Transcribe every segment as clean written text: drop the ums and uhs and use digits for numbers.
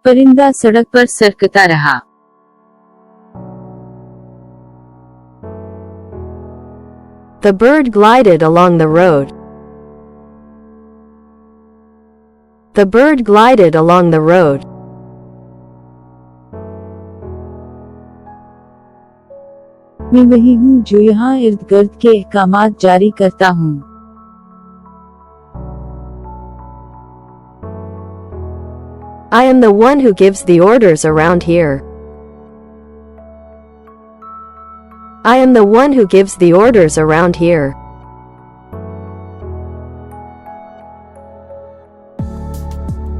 پرندہ سڑک پر سرکتا رہا. The bird glided along the road. The bird glided along the road. میں وہی ہوں جو یہاں ارد گرد کے احکامات جاری کرتا ہوں. I am the one who gives the orders around here. I am the one who gives the orders around here.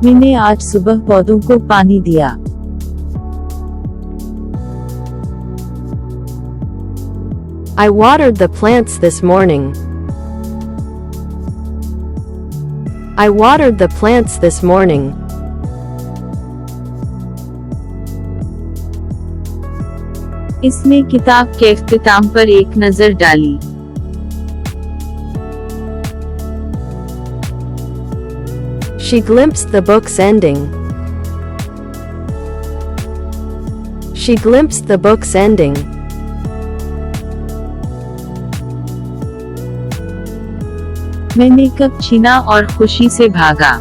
میں نے آج صبح پودوں کو پانی دیا. I watered the plants this morning. I watered the plants this morning. اس نے کتاب کے اختتام پر ایک نظر ڈالی. She glimpsed the book's ending. She glimpsed the book's ending. میں نے کپ چھینا اور خوشی سے بھاگا.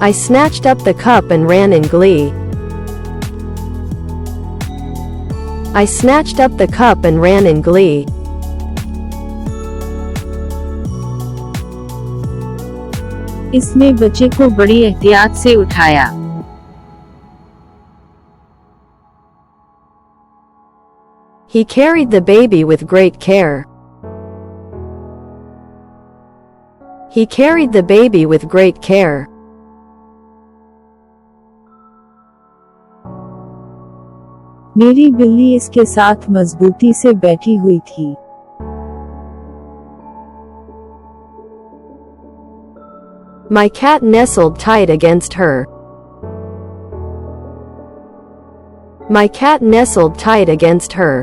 I snatched up the cup and ran in glee. I snatched up the cup and ran in glee. اس نے بچے کو بڑی احتیاط سے اٹھایا. He carried the baby with great care. He carried the baby with great care. میری بلی اس کے ساتھ مضبوطی سے بیٹھی ہوئی تھی. My cat nestled tight against her. My cat nestled tight against her.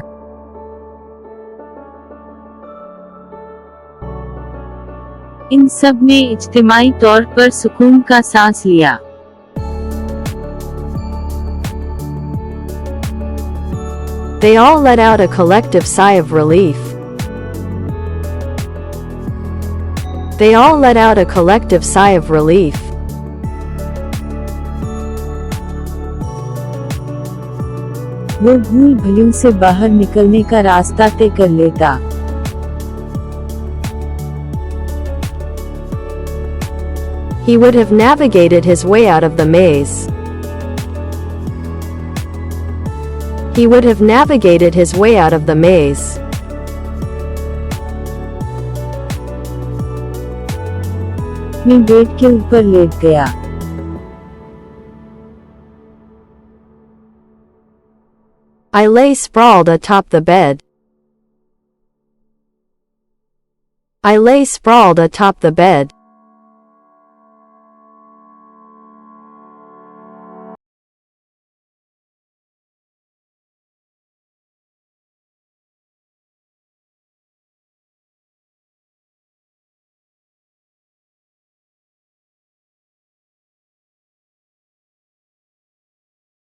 ان سب نے اجتماعی طور پر سکون کا سانس لیا. They all let out a collective sigh of relief. They all let out a collective sigh of relief. وہ بھول بھلیوں سے باہر نکلنے کا راستہ طے کر لیتا. He would have navigated his way out of the maze. He would have navigated his way out of the maze. میں بیڈ کے اوپر لیٹ گیا. I lay sprawled atop the bed. I lay sprawled atop the bed.